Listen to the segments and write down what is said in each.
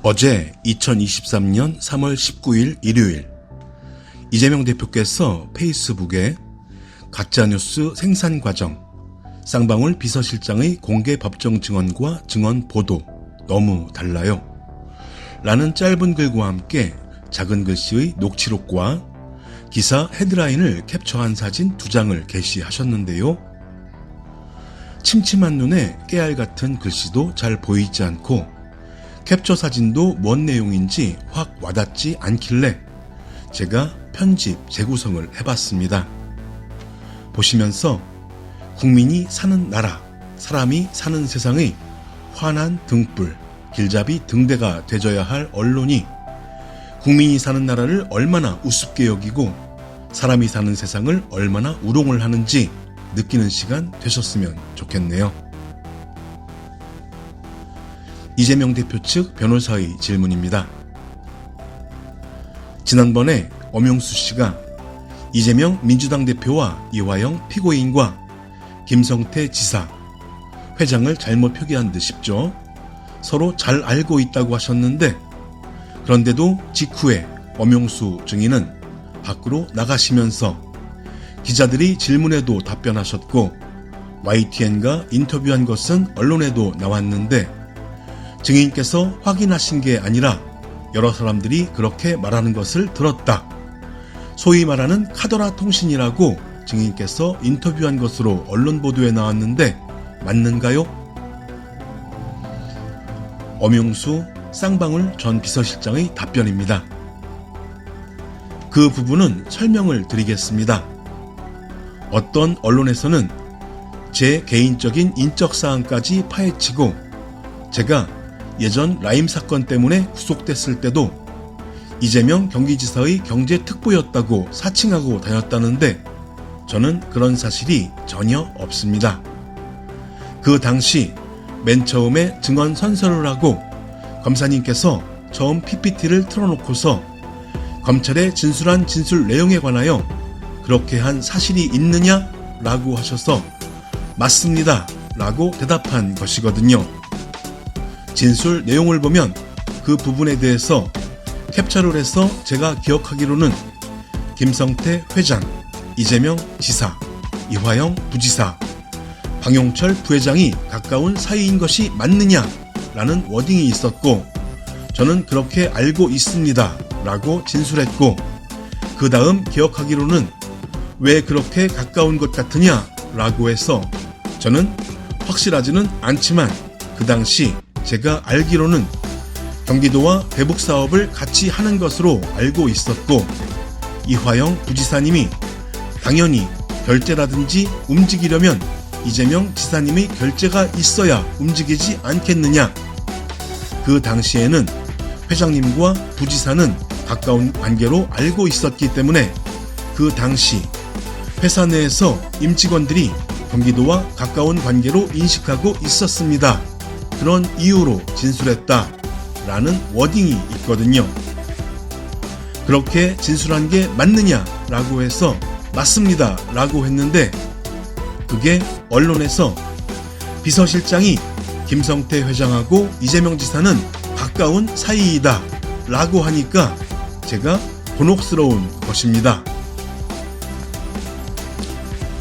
어제 2023년 3월 19일 일요일 이재명 대표께서 페이스북에 가짜뉴스 생산 과정, 쌍방울 비서실장의 공개 법정 증언과 증언 보도 너무 달라요 라는 짧은 글과 함께 작은 글씨의 녹취록과 기사 헤드라인을 캡처한 사진 2장을 게시하셨는데요. 침침한 눈에 깨알 같은 글씨도 잘 보이지 않고 캡처 사진도 뭔 내용인지 확 와닿지 않길래 제가 편집 재구성을 해봤습니다. 보시면서 국민이 사는 나라, 사람이 사는 세상의 환한 등불, 길잡이 등대가 되져야 할 언론이 국민이 사는 나라를 얼마나 우습게 여기고 사람이 사는 세상을 얼마나 우롱을 하는지 느끼는 시간 되셨으면 좋겠네요. 이재명 대표 측 변호사의 질문입니다. 지난번에 엄용수 씨가 이재명 민주당 대표와 이화영 피고인과 김성태 지사, 회장을 잘못 표기한 듯 싶죠. 서로 잘 알고 있다고 하셨는데 그런데도 직후에 엄용수 증인은 밖으로 나가시면서 기자들이 질문에도 답변하셨고 YTN과 인터뷰한 것은 언론에도 나왔는데 증인께서 확인하신 게 아니라 여러 사람들이 그렇게 말하는 것을 들었다. 소위 말하는 카더라 통신이라고 증인께서 인터뷰한 것으로 언론 보도에 나왔는데 맞는가요? 엄용수 쌍방울 전 비서실장의 답변입니다. 그 부분은 설명을 드리겠습니다. 어떤 언론에서는 제 개인적인 인적 사항까지 파헤치고 제가 예전 라임 사건 때문에 구속됐을 때도 이재명 경기지사의 경제특보였다고 사칭하고 다녔다는데 저는 그런 사실이 전혀 없습니다. 그 당시 맨 처음에 증언 선서를 하고 검사님께서 처음 PPT를 틀어놓고서 검찰에 진술한 진술 내용에 관하여 그렇게 한 사실이 있느냐? 라고 하셔서 맞습니다. 라고 대답한 것이거든요. 진술 내용을 보면 그 부분에 대해서 캡처를 해서 제가 기억하기로는 김성태 회장, 이재명 지사, 이화영 부지사, 방용철 부회장이 가까운 사이인 것이 맞느냐라는 워딩이 있었고 저는 그렇게 알고 있습니다 라고 진술했고 그 다음 기억하기로는 왜 그렇게 가까운 것 같으냐 라고 해서 저는 확실하지는 않지만 그 당시 제가 알기로는 경기도와 대북 사업을 같이 하는 것으로 알고 있었고 이화영 부지사님이 당연히 결재라든지 움직이려면 이재명 지사님의 결재가 있어야 움직이지 않겠느냐. 그 당시에는 회장님과 부지사는 가까운 관계로 알고 있었기 때문에 그 당시 회사 내에서 임직원들이 경기도와 가까운 관계로 인식하고 있었습니다. 그런 이유로 진술했다 라는 워딩이 있거든요. 그렇게 진술한 게 맞느냐 라고 해서 맞습니다 라고 했는데 그게 언론에서 비서실장이 김성태 회장하고 이재명 지사는 가까운 사이이다 라고 하니까 제가 곤혹스러운 것입니다.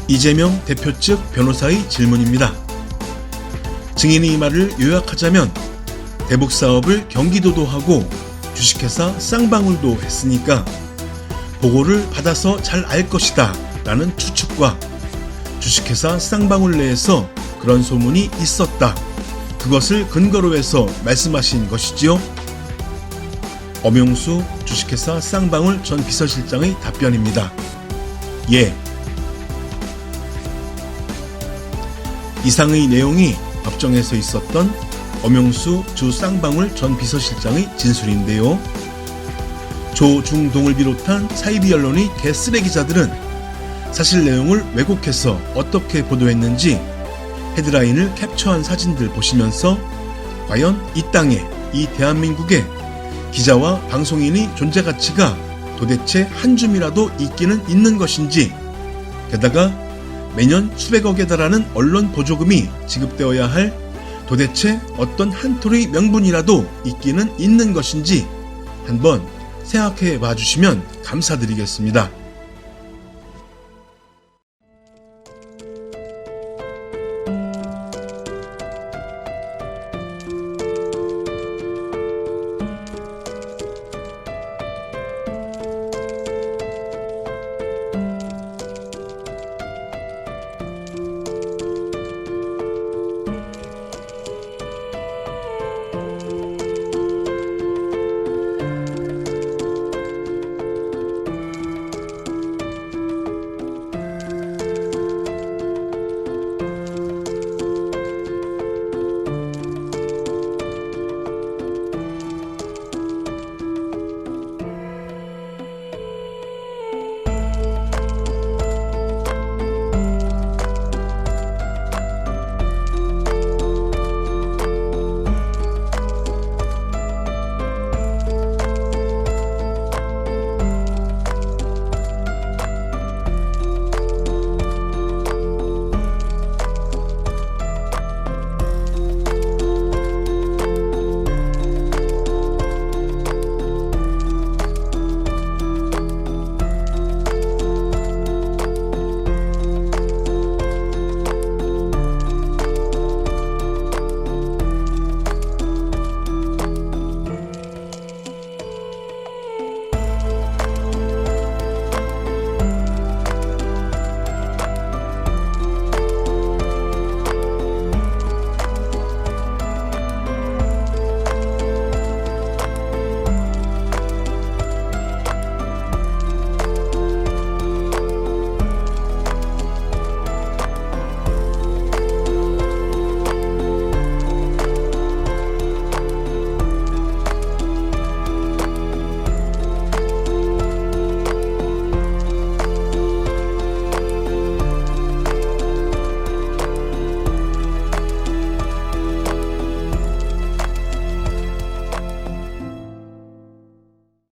이재명 대표 측 변호사의 질문입니다. 증인의 말을 요약하자면 대북 사업을 경기도도 하고 주식회사 쌍방울도 했으니까 보고를 받아서 잘 알 것이다 라는 추측과 주식회사 쌍방울 내에서 그런 소문이 있었다. 그것을 근거로 해서 말씀하신 것이지요. 엄용수 주식회사 쌍방울 전 비서실장의 답변입니다. 예. 이상의 내용이 법정에서 있었던 엄용수 주 쌍방울 전 비서실장의 진술인데요. 조중동을 비롯한 사이비 언론의 개쓰레기자들은 사실 내용을 왜곡해서 어떻게 보도했는지 헤드라인을 캡처한 사진들 보시면서 과연 이 땅에, 이 대한민국에 기자와 방송인의 존재 가치가 도대체 한 줌이라도 있기는 있는 것인지, 게다가 매년 수백억에 달하는 언론 보조금이 지급되어야 할 도대체 어떤 한토리 명분이라도 있기는 있는 것인지 한번 생각해 봐 주시면 감사드리겠습니다.